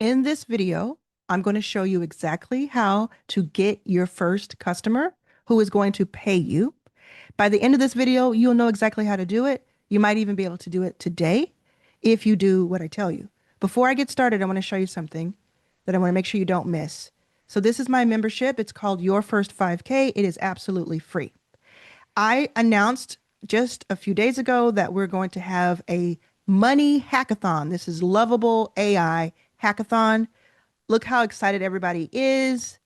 In this video, I'm going to show you exactly how to get your first customer who is going to pay you. By the end of this video, you'll know exactly how to do it. You might even be able to do it today if you do what I tell you. Before I get started, I want to show you something that I want to make sure you don't miss. So this is my membership. It's called Your First 5K. It is absolutely free. I announced just a few days ago that we're going to have a money hackathon. This is Lovable AI hackathon. Look how excited everybody is.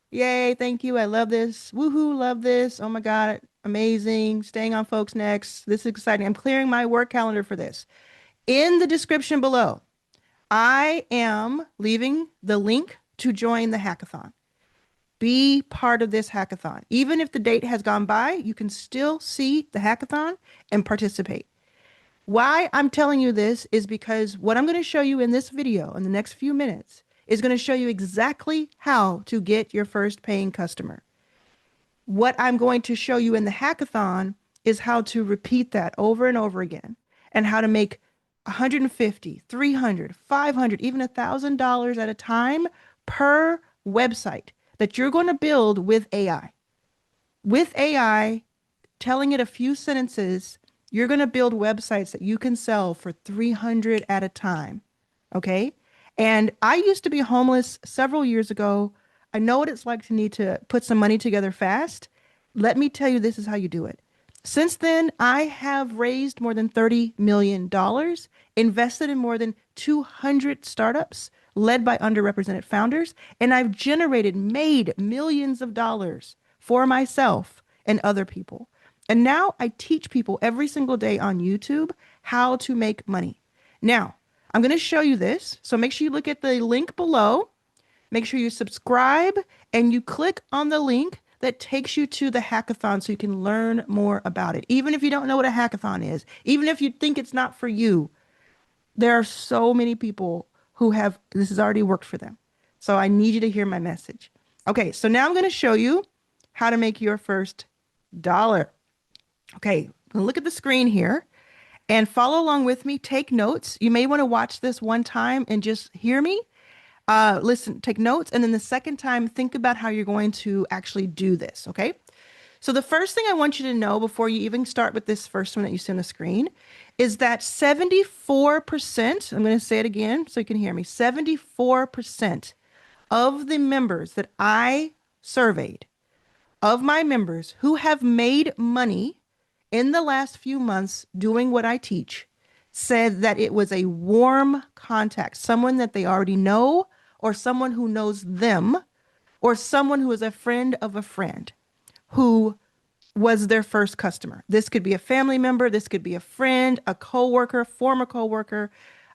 Yay, thank you. I love this. Woohoo, love this. Oh my God, amazing. Staying on folks next. This is exciting. I'm clearing my work calendar for this. In the description below, I am leaving the link to join the hackathon. Be part of this hackathon. Even if the date has gone by, you can still see the hackathon and participate. Why I'm telling you this is because what I'm going to show you in this video in the next few minutes is going to show you exactly how to get your first paying customer. What I'm going to show you in the hackathon is how to repeat that over and over again and how to make 150, 300, 500, even $1,000 at a time per website that you're going to build with AI. With AI, telling it a few sentences, you're going to build websites that you can sell for 300 at a time. Okay. And I used to be homeless several years ago. I know what it's like to need to put some money together fast. Let me tell you, this is how you do it. Since then, I have raised more than $30 million, invested in more than 200 startups led by underrepresented founders, and I've made millions of dollars for myself and other people. And now I teach people every single day on YouTube how to make money. Now, I'm going to show you this. So make sure you look at the link below. Make sure you subscribe and you click on the link that takes you to the hackathon so you can learn more about it. Even if you don't know what a hackathon is, even if you think it's not for you, there are so many people who have this has already worked for them. So I need you to hear my message. Okay, so now I'm going to show you how to make your first dollar. Okay, look at the screen here and follow along with me. Take notes. You may want to watch this one time and just hear me. Listen, take notes. And then the second time, think about how you're going to actually do this. Okay. So the first thing I want you to know before you even start with this first one that you see on the screen is that 74%, I'm going to say it again so you can hear me, 74% of the members that I surveyed, of my members who have made money in the last few months doing what I teach, said that it was a warm contact, someone that they already know, or someone who knows them, or someone who is a friend of a friend who was their first customer. This could be a family member, this could be a friend, a coworker, former coworker.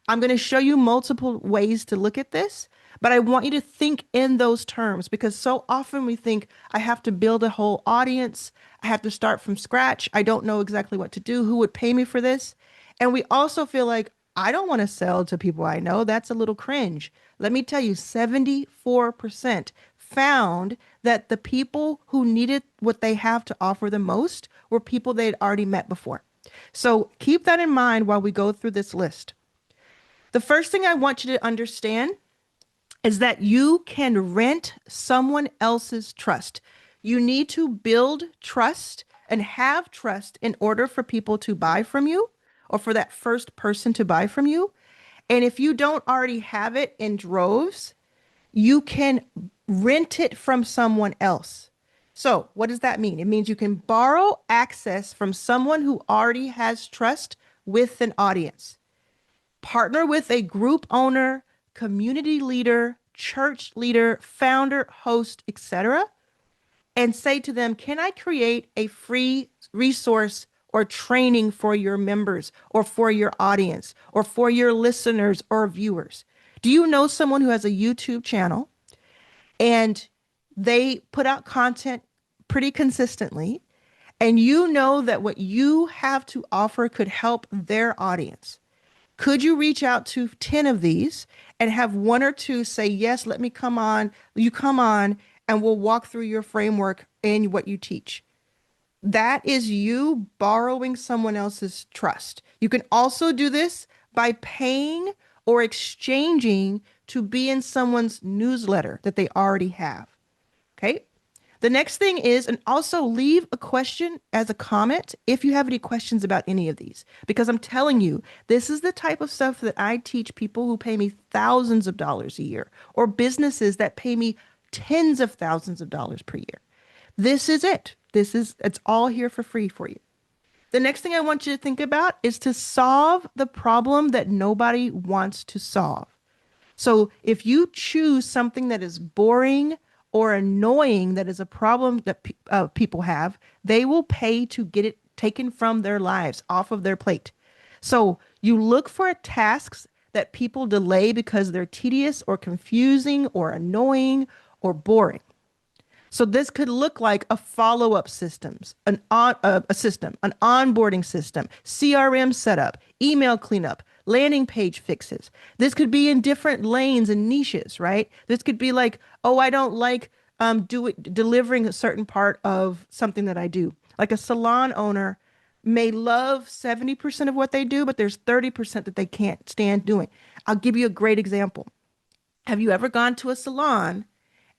I'm going to show you multiple ways to look at this, but I want you to think in those terms because so often we think I have to build a whole audience. I have to start from scratch. I don't know exactly what to do. Who would pay me for this? And we also feel like I don't want to sell to people I know. That's a little cringe. Let me tell you, 74% found that the people who needed what they have to offer the most were people they'd already met before. So keep that in mind while we go through this list. The first thing I want you to understand is that you can rent someone else's trust. You need to build trust and have trust in order for people to buy from you or for that first person to buy from you. And if you don't already have it in droves, you can rent it from someone else. So what does that mean? It means you can borrow access from someone who already has trust with an audience. Partner with a group owner, community leader, church leader, founder, host, etc., and say to them, can I create a free resource or training for your members or for your audience or for your listeners or viewers? Do you know someone who has a YouTube channel and they put out content pretty consistently, and you know that what you have to offer could help their audience? Could you reach out to 10 of these and have one or two say, yes, let me come on, you come on, and we'll walk through your framework and what you teach? That is you borrowing someone else's trust. You can also do this by paying or exchanging to be in someone's newsletter that they already have. Okay. The next thing is, and also leave a question as a comment if you have any questions about any of these, because I'm telling you, this is the type of stuff that I teach people who pay me thousands of dollars a year or businesses that pay me tens of thousands of dollars per year. This is it. It's all here for free for you. The next thing I want you to think about is to solve the problem that nobody wants to solve. So if you choose something that is boring or annoying, that is a problem that people have, they will pay to get it taken from their lives, off of their plate. So you look for tasks that people delay because they're tedious or confusing or annoying or boring. So this could look like a follow-up systems, a system, an onboarding system, CRM setup, email cleanup, landing page fixes. This could be in different lanes and niches, right? This could be like, oh, I don't like delivering a certain part of something that I do. Like a salon owner may love 70% of what they do, but there's 30% that they can't stand doing. I'll give you a great example. Have you ever gone to a salon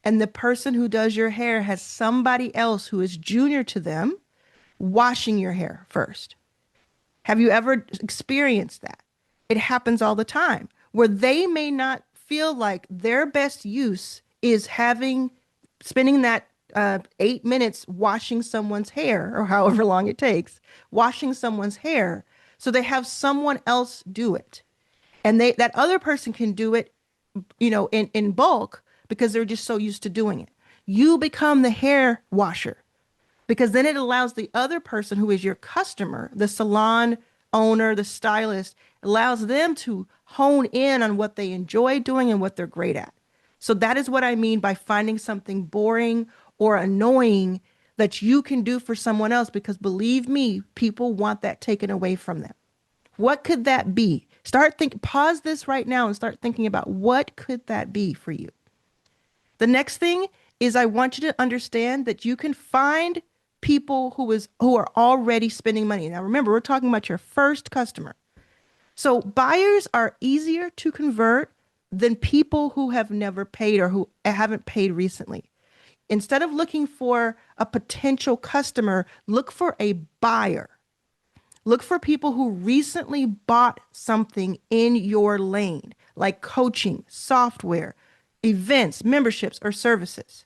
and the person who does your hair has somebody else who is junior to them washing your hair first? Have you ever experienced that? It happens all the time where they may not feel like their best use is spending that 8 minutes washing someone's hair or however long it takes, washing someone's hair. So they have someone else do it. And that other person can do it, in bulk because they're just so used to doing it. You become the hair washer because then it allows the other person who is your customer, the salon owner, the stylist, allows them to hone in on what they enjoy doing and what they're great at. So that is what I mean by finding something boring or annoying that you can do for someone else, because believe me, people want that taken away from them. What could that be? Pause this right now and start thinking about what could that be for you. The next thing is I want you to understand that you can find people who are already spending money. Now remember, we're talking about your first customer. So buyers are easier to convert than people who have never paid or who haven't paid recently. Instead of looking for a potential customer, look for a buyer. Look for people who recently bought something in your lane, like coaching, software, events, memberships, or services.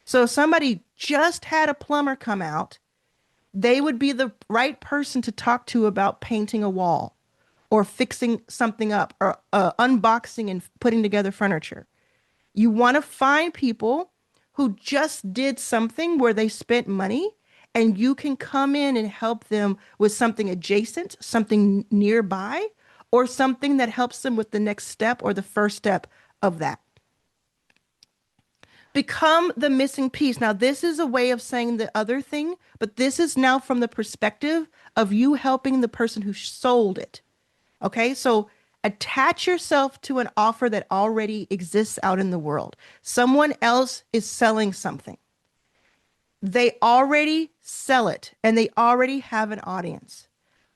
So if somebody just had a plumber come out, they would be the right person to talk to about painting a wall or fixing something up or unboxing and putting together furniture. You want to find people who just did something where they spent money, and you can come in and help them with something adjacent, something nearby, or something that helps them with the next step or the first step of that. Become the missing piece. Now, this is a way of saying the other thing, but this is now from the perspective of you helping the person who sold it. Okay, so attach yourself to an offer that already exists out in the world. Someone else is selling something. They already sell it and they already have an audience.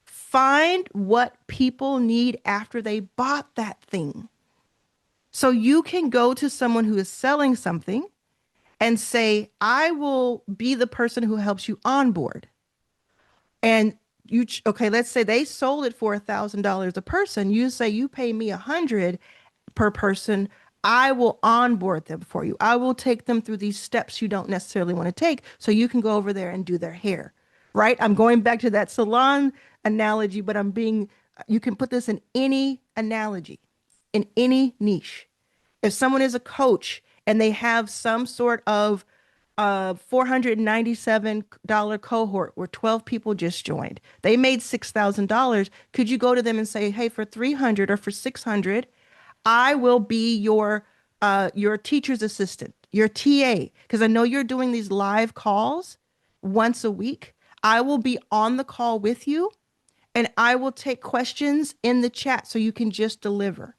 Find what people need after they bought that thing. So you can go to someone who is selling something and say, I will be the person who helps you onboard. And okay, let's say they sold it for $1,000 a person. You say you pay me $100 per person. I will onboard them for you. I will take them through these steps you don't necessarily want to take so you can go over there and do their hair, right? I'm going back to that salon analogy, but you can put this in any analogy, in any niche. If someone is a coach and they have some sort of $497 cohort where 12 people just joined, they made $6,000. Could you go to them and say, hey, for 300 or for 600, I will be your teacher's assistant, your TA, because I know you're doing these live calls once a week. I will be on the call with you and I will take questions in the chat so you can just deliver.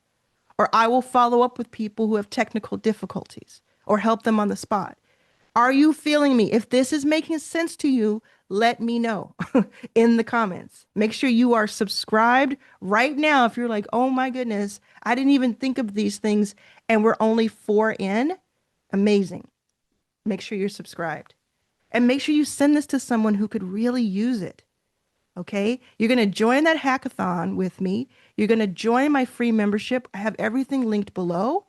Or I will follow up with people who have technical difficulties or help them on the spot. Are you feeling me? If this is making sense to you, let me know in the comments. Make sure you are subscribed right now. If you're like, oh my goodness, I didn't even think of these things and we're only 4 in, amazing. Make sure you're subscribed and make sure you send this to someone who could really use it. Okay. You're going to join that hackathon with me. You're going to join my free membership. I have everything linked below.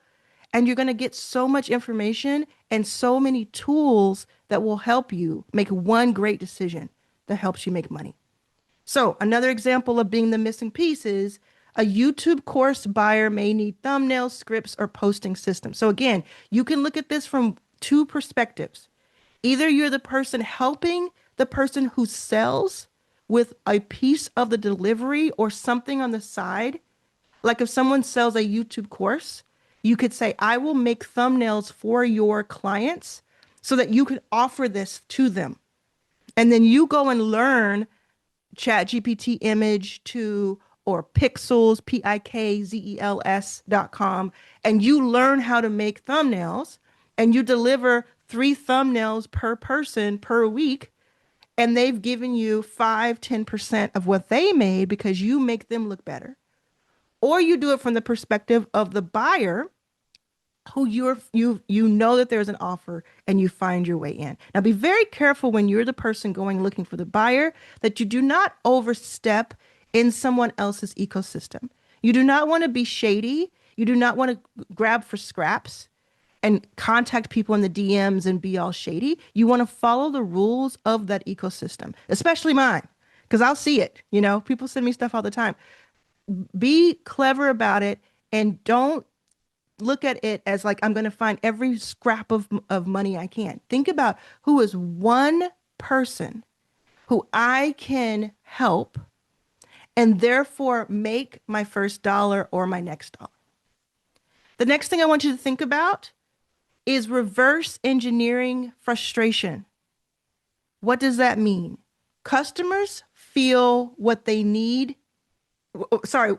And you're going to get so much information and so many tools that will help you make one great decision that helps you make money. So another example of being the missing piece is a YouTube course buyer may need thumbnails, scripts, or posting systems. So again, you can look at this from two perspectives. Either you're the person helping the person who sells with a piece of the delivery or something on the side. Like if someone sells a YouTube course, you could say, I will make thumbnails for your clients so that you can offer this to them. And then you go and learn ChatGPT image to or pixels, PIKZELS.com, and you learn how to make thumbnails and you deliver 3 thumbnails per person per week. And they've given you 5-10% of what they made because you make them look better. Or you do it from the perspective of the buyer who you know that there's an offer and you find your way in. Now be very careful when you're the person going looking for the buyer that you do not overstep in someone else's ecosystem. You do not want to be shady. You do not want to grab for scraps and contact people in the DMs and be all shady. You want to follow the rules of that ecosystem, especially mine, because I'll see it. You know, people send me stuff all the time. Be clever about it and don't look at it as like, I'm going to find every scrap of money I can. Think about who is one person who I can help and therefore make my first dollar or my next dollar. The next thing I want you to think about is reverse engineering frustration. What does that mean? Customers feel what they need.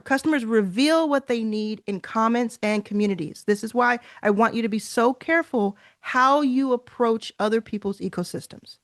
Customers reveal what they need in comments and communities. This is why I want you to be so careful how you approach other people's ecosystems.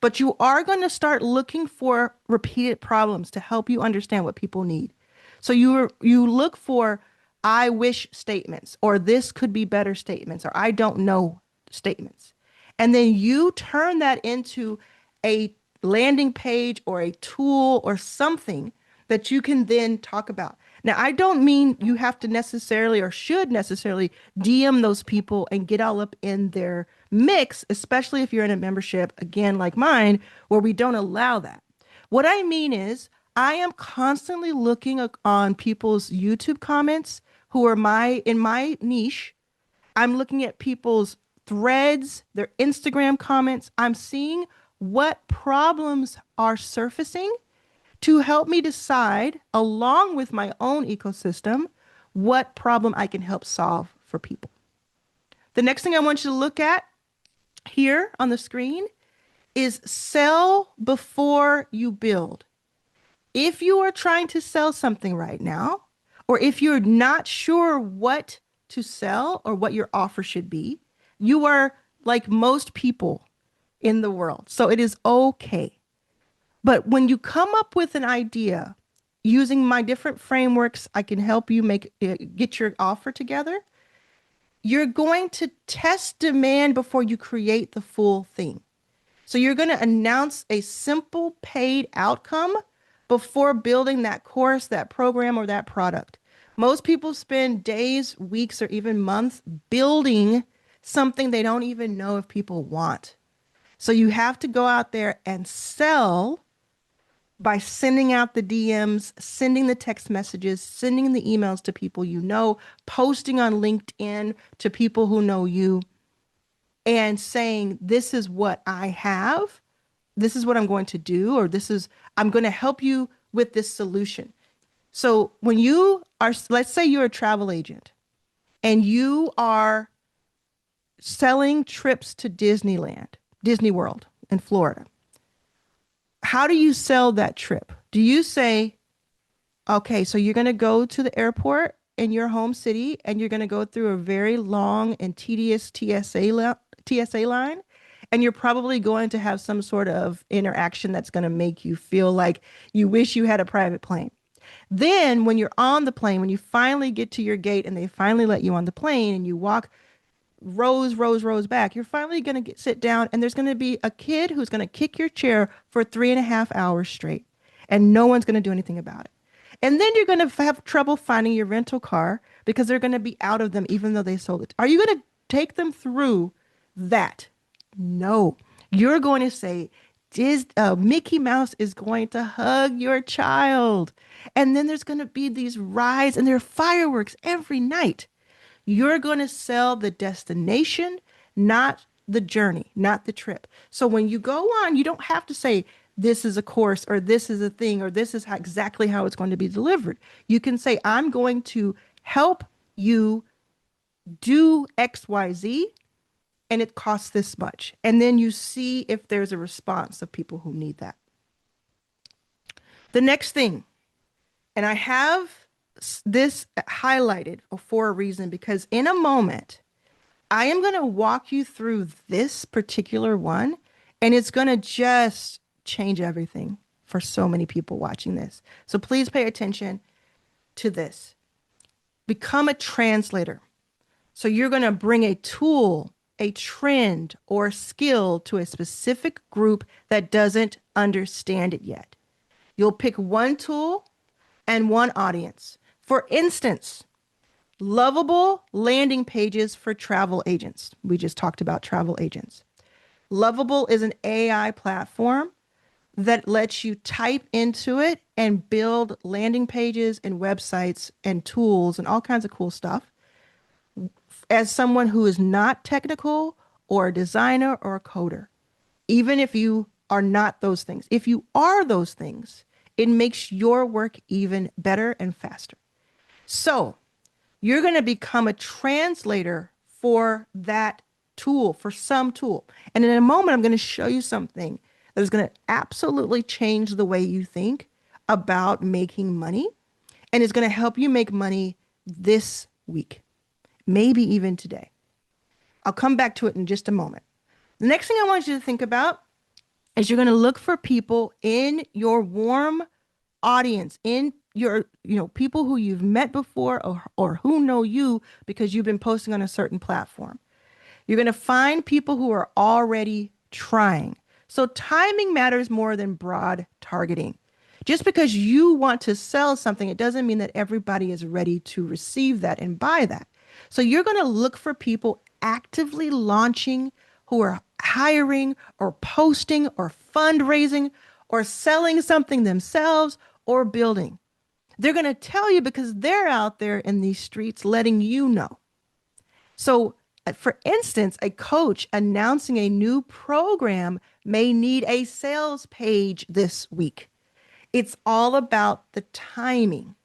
But you are going to start looking for repeated problems to help you understand what people need. So you look for I wish statements, or this could be better statements, or I don't know statements. And then you turn that into a landing page or a tool or something that you can then talk about. Now, I don't mean you have to necessarily or should necessarily DM those people and get all up in their mix, especially if you're in a membership, again, like mine, where we don't allow that. What I mean is I am constantly looking on people's YouTube comments who are in my niche. I'm looking at people's threads, their Instagram comments. I'm seeing what problems are surfacing to help me decide, along with my own ecosystem, what problem I can help solve for people. The next thing I want you to look at here on the screen is sell before you build. If you are trying to sell something right now, or if you're not sure what to sell or what your offer should be, you are like most people in the world. So it is okay. But when you come up with an idea using my different frameworks, I can help you get your offer together. You're going to test demand before you create the full thing. So you're going to announce a simple paid outcome before building that course, that program, or that product. Most people spend days, weeks, or even months building something they don't even know if people want. So you have to go out there and sell by sending out the DMs, sending the text messages, sending the emails to people you know, posting on LinkedIn to people who know you, and saying, this is what I have, this is what I'm going to do, or I'm going to help you with this solution. So when you are, let's say you're a travel agent and you are selling trips to Disneyland, Disney World in Florida. How do you sell that trip? Do you say, okay, so you're going to go to the airport in your home city and you're going to go through a very long and tedious TSA line, And you're probably going to have some sort of interaction that's going to make you feel like you wish you had a private plane. Then, when you're on the plane, when you finally get to your gate and they finally let you on the plane and you walk rows back, you're finally going to sit down and there's going to be a kid who's going to kick your chair for 3.5 hours straight and no one's going to do anything about it. And then you're going to have trouble finding your rental car because they're going to be out of them even though they sold it. Are you going to take them through that? No. You're going to say, Mickey Mouse is going to hug your child. And then there's going to be these rides and there are fireworks every night. You're going to sell the destination, not the journey, not the trip. So when you go on, you don't have to say, this is a course or this is a thing or this is exactly how it's going to be delivered. You can say, I'm going to help you do XYZ and it costs this much. And then you see if there's a response of people who need that. The next thing, and I have this highlighted for a reason because in a moment, I am going to walk you through this particular one and it's going to just change everything for so many people watching this. So please pay attention to this. Become a translator. So you're going to bring a tool, a trend, or skill to a specific group that doesn't understand it yet. You'll pick one tool and one audience. For instance, lovable landing pages for travel agents. We just talked about travel agents. Lovable is an AI platform that lets you type into it and build landing pages and websites and tools and all kinds of cool stuff. As someone who is not technical or a designer or a coder, even if you are not those things, if you are those things, it makes your work even better and faster. So you're going to become a translator for that tool, for some tool. And in a moment, I'm going to show you something that is going to absolutely change the way you think about making money and is going to help you make money this week, maybe even today. I'll come back to it in just a moment. The next thing I want you to think about is you're going to look for people in your warm audience, in your, people who you've met before or who know you because you've been posting on a certain platform. You're going to find people who are already trying. So timing matters more than broad targeting. Just because you want to sell something, it doesn't mean that everybody is ready to receive that and buy that. So you're going to look for people actively launching who are hiring or posting or fundraising or selling something themselves or building. They're going to tell you because they're out there in these streets letting you know. So, for instance, a coach announcing a new program may need a sales page this week. It's all about the timing.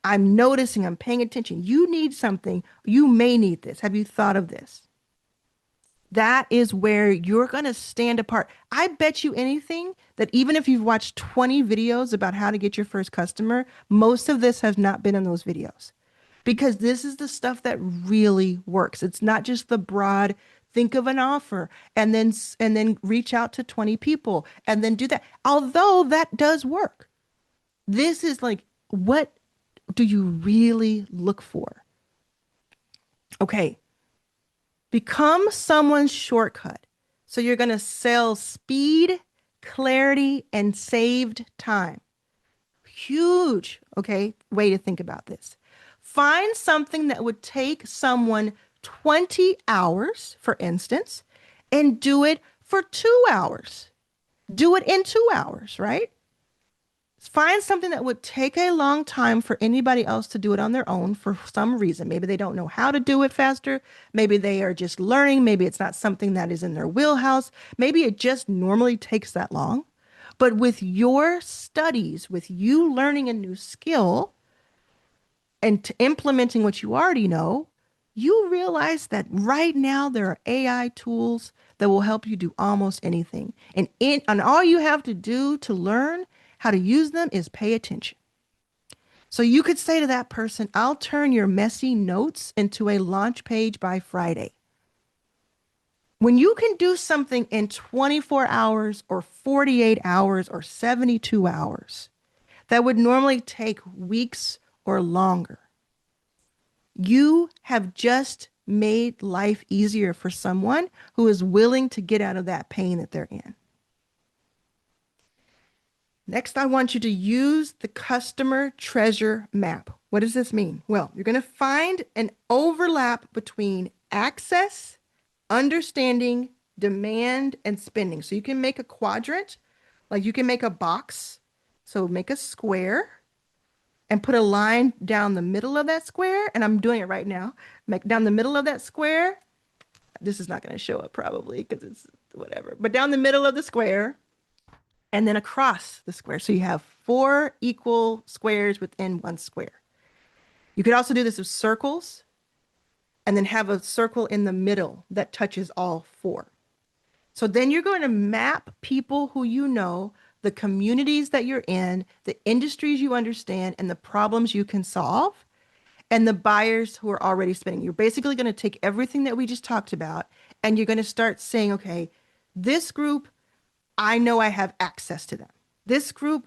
I'm noticing, I'm paying attention. You need something. You may need this. Have you thought of this? That is where you're going to stand apart. I bet you anything that even if you've watched 20 videos about how to get your first customer, most of this has not been in those videos because this is the stuff that really works. It's not just the broad, think of an offer and then reach out to 20 people and then do that. Although that does work. This is like, what do you really look for? Okay. Become someone's shortcut. So you're going to sell speed, clarity, and saved time. Huge, okay, way to think about this. Find something that would take someone 20 hours, for instance, and do it for 2 hours. Do it in 2 hours, right? Find something that would take a long time for anybody else to do it on their own for some reason. Maybe they don't know how to do it faster. Maybe they are just learning. Maybe it's not something that is in their wheelhouse. Maybe it just normally takes that long. But with your studies, with you learning a new skill and implementing what you already know, you realize that right now there are AI tools that will help you do almost anything. And all you have to do to learn how to use them is pay attention. So you could say to that person, I'll turn your messy notes into a launch page by Friday. When you can do something in 24 hours or 48 hours or 72 hours that would normally take weeks or longer, you have just made life easier for someone who is willing to get out of that pain that they're in. Next, I want you to use the customer treasure map. What does this mean? Well, you're going to find an overlap between access, understanding, demand, and spending. So you can make a quadrant, like you can make a box. So make a square and put a line down the middle of that square. And I'm doing it right now. Make down the middle of that square. This is not going to show up probably because it's whatever, but down the middle of the square and then across the square. So you have 4 equal squares within one square. You could also do this with circles and then have a circle in the middle that touches all 4. So then you're going to map people who you know, the communities that you're in, the industries you understand, and the problems you can solve, and the buyers who are already spending. You're basically going to take everything that we just talked about and you're going to start saying, okay, this group, I know I have access to them. This group,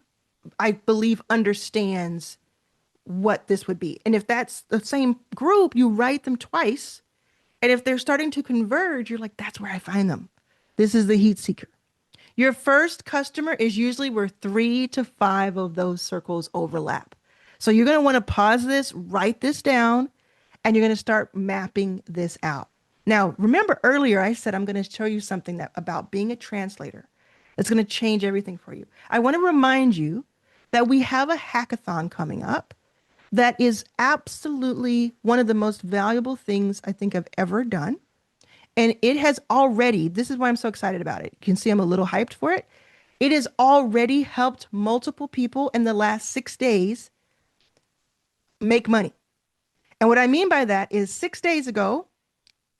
I believe, understands what this would be. And if that's the same group, you write them twice. And if they're starting to converge, you're like, that's where I find them. This is the heat seeker. Your first customer is usually where 3 to 5 of those circles overlap. So you're going to want to pause this, write this down, and you're going to start mapping this out. Now, remember earlier I said I'm going to show you something about being a translator. It's going to change everything for you. I want to remind you that we have a hackathon coming up that is absolutely one of the most valuable things I think I've ever done. And it has already, this is why I'm so excited about it. You can see I'm a little hyped for it. It has already helped multiple people in the last 6 days make money. And what I mean by that is 6 days ago,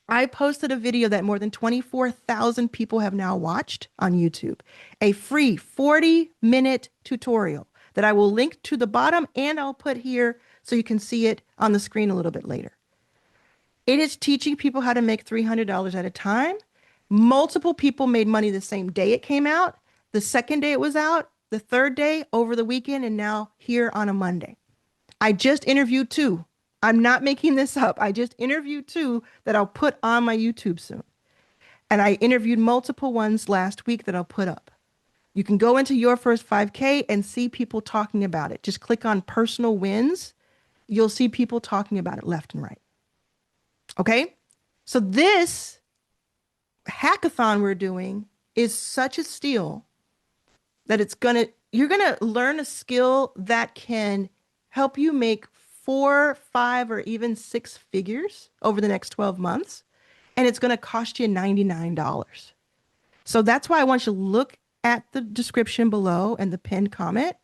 I posted a video that more than 24,000 people have now watched on YouTube, a free 40-minute tutorial that I will link to the bottom and I'll put here so you can see it on the screen a little bit later. It is teaching people how to make $300 at a time. Multiple people made money the same day it came out, the second day it was out, the third day, over the weekend, and now here on a Monday. I just interviewed 2. I'm not making this up. I just interviewed 2 that I'll put on my YouTube soon. And I interviewed multiple ones last week that I'll put up. You can go into Your First 5K and see people talking about it. Just click on personal wins. You'll see people talking about it left and right. Okay? So this hackathon we're doing is such a steal that you're gonna learn a skill that can help you make 4, 5, or even 6 figures over the next 12 months. And it's gonna cost you $99. So that's why I want you to look at the description below and the pinned comment.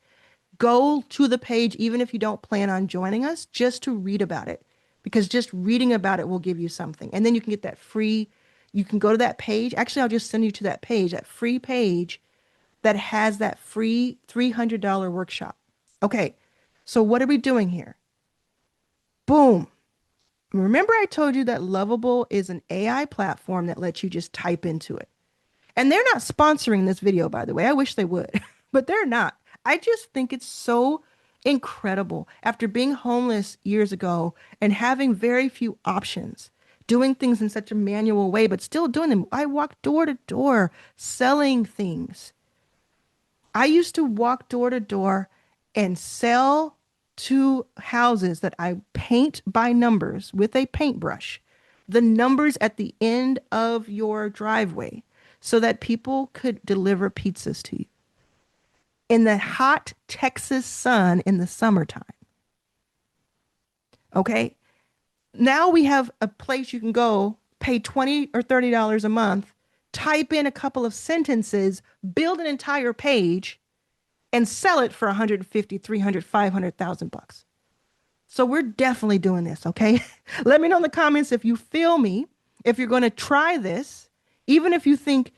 Go to the page, even if you don't plan on joining us, just to read about it. Because just reading about it will give you something. And then you can get that free, you can go to that page. Actually, I'll just send you to that page, that free page that has that free $300 workshop. Okay, so what are we doing here? Boom. Remember I told you that Lovable is an AI platform that lets you just type into it. And they're not sponsoring this video, by the way. I wish they would, but they're not. I just think it's so incredible after being homeless years ago and having very few options, doing things in such a manual way, but still doing them. I walk door to door selling things. I used to walk door to door and sell to houses that I paint by numbers with a paintbrush, the numbers at the end of your driveway so that people could deliver pizzas to you in the hot Texas sun in the summertime. Okay. Now we have a place you can go, pay $20 or $30 a month, type in a couple of sentences, build an entire page, and sell it for 150, 300, 500,000 bucks. So we're definitely doing this. Okay. Let me know in the comments if you feel me, if you're going to try this, even if you think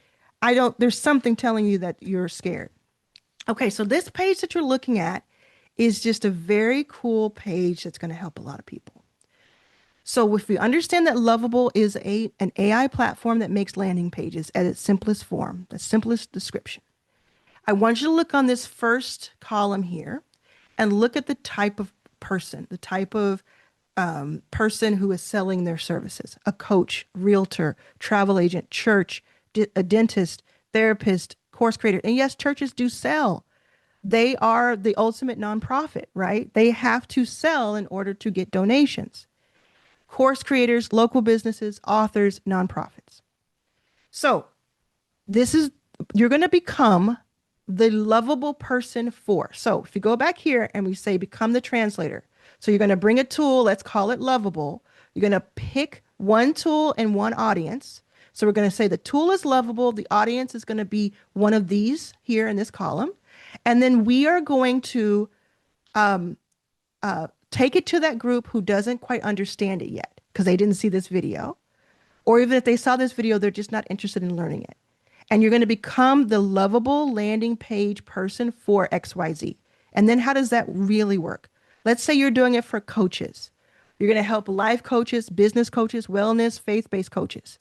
there's something telling you that you're scared. Okay, so this page that you're looking at is just a very cool page that's going to help a lot of people. So if you understand that Lovable is an AI platform that makes landing pages at its simplest form, the simplest description, I want you to look on this first column here and look at the type of person, the type of person who is selling their services: a coach, realtor, travel agent, church, a dentist, therapist, course creator. And yes, churches do sell. They are the ultimate nonprofit, right? They have to sell in order to get donations. Course creators, local businesses, authors, nonprofits. So this is, you're going to become the lovable person for. So if you go back here and we say become the translator. So you're going to bring a tool, let's call it Lovable. You're going to pick one tool and one audience. So we're going to say the tool is Lovable. The audience is going to be one of these here in this column. And then we are going to take it to that group who doesn't quite understand it yet because they didn't see this video. Or even if they saw this video, they're just not interested in learning it. And you're going to become the lovable landing page person for XYZ. And then how does that really work? Let's say you're doing it for coaches. You're going to help life coaches, business coaches, wellness, faith-based coaches.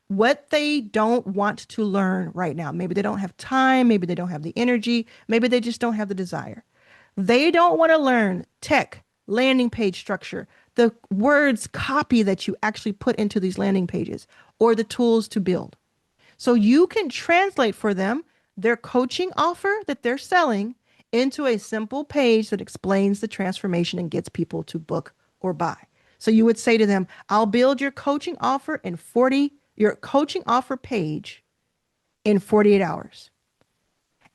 What they don't want to learn right now. Maybe they don't have time. Maybe they don't have the energy. Maybe they just don't have the desire. They don't want to learn tech, landing page structure, the words copy that you actually put into these landing pages, or the tools to build. So you can translate for them their coaching offer that they're selling into a simple page that explains the transformation and gets people to book or buy. So you would say to them, I'll build your coaching offer in your coaching offer page in 48 hours.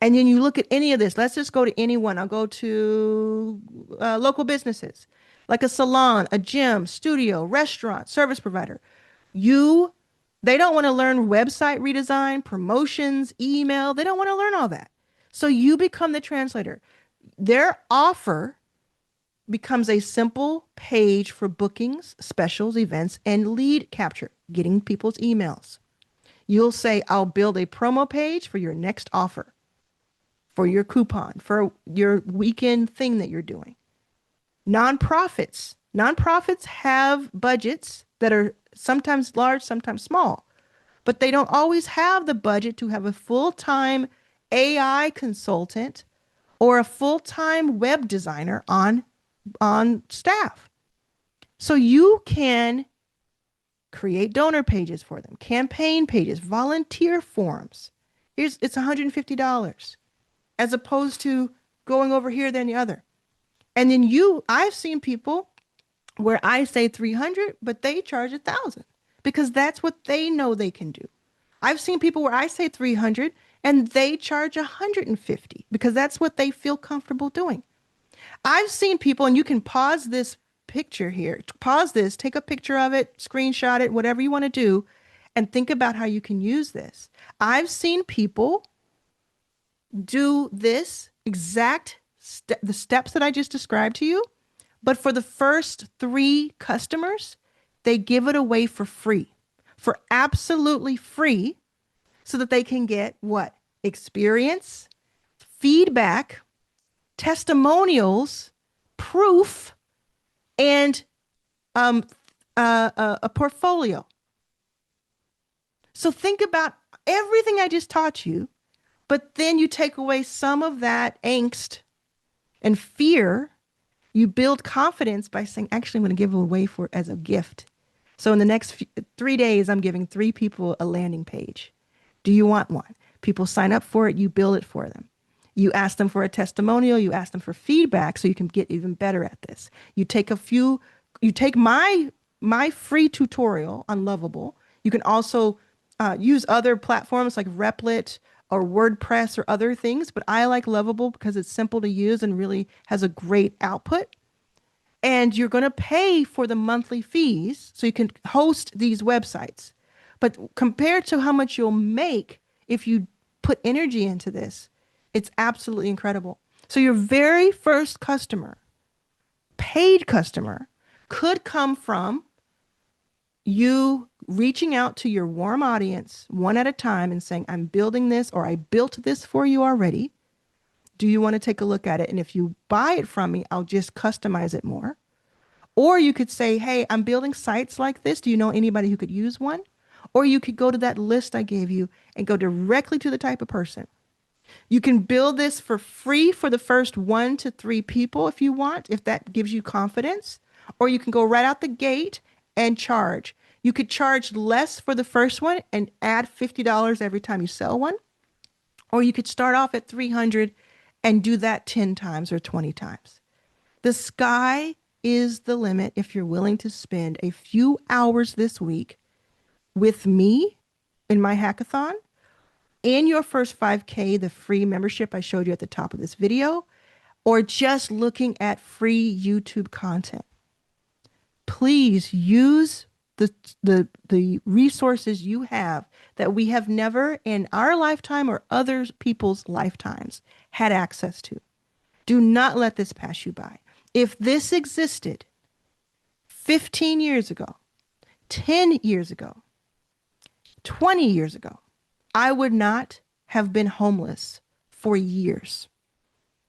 And then you look at any of this. Let's just go to anyone. I'll go to local businesses like a salon, a gym, studio, restaurant, service provider. You, they don't want to learn website redesign, promotions, email. They don't want to learn all that. So you become the translator. Their offer becomes a simple page for bookings, specials, events, and lead capture, getting people's emails. You'll say, I'll build a promo page for your next offer, for your coupon, for your weekend thing that you're doing. Nonprofits have budgets that are sometimes large, sometimes small, but they don't always have the budget to have a full-time AI consultant or a full-time web designer on staff. So you can create donor pages for them, campaign pages, volunteer forms. It's $150 as opposed to going over here than the other. And then I've seen people where I say 300, but they charge 1,000 because that's what they know they can do. I've seen people where I say 300 and they charge 150 because that's what they feel comfortable doing. I've seen people, and you can pause this picture here, pause this, take a picture of it, screenshot it, whatever you want to do, and think about how you can use this. I've seen people do this exact the steps that I just described to you, but for the first 3 customers, they give it away for free, for absolutely free, so that they can get what? Experience, feedback, testimonials, proof, and a portfolio. So think about everything I just taught you, but then you take away some of that angst and fear. You build confidence by saying, actually, I'm going to give it away as a gift. So in the next 3 days, I'm giving 3 people a landing page. Do you want one? People sign up for it. You build it for them. You ask them for a testimonial. You ask them for feedback so you can get even better at this. You take my free tutorial on Lovable. You can also use other platforms like Replit or WordPress or other things, but I like Lovable because it's simple to use and really has a great output. And you're going to pay for the monthly fees so you can host these websites. But compared to how much you'll make if you put energy into this, it's absolutely incredible. So your very first customer, paid customer, could come from you reaching out to your warm audience one at a time and saying, I'm building this, or I built this for you already. Do you want to take a look at it? And if you buy it from me, I'll just customize it more. Or you could say, hey, I'm building sites like this. Do you know anybody who could use one? Or you could go to that list I gave you and go directly to the type of person. You can build this for free for the first 1 to 3 people if you want, if that gives you confidence. Or you can go right out the gate and charge. You could charge less for the first one and add $50 every time you sell one. Or you could start off at 300 and do that 10 times or 20 times. The sky is the limit if you're willing to spend a few hours this week with me in my hackathon in your first 5K, the free membership I showed you at the top of this video, or just looking at free YouTube content. Please use the resources you have that we have never in our lifetime or other people's lifetimes had access to. Do not let this pass you by. If this existed 15 years ago, 10 years ago, 20 years ago, I would not have been homeless for years.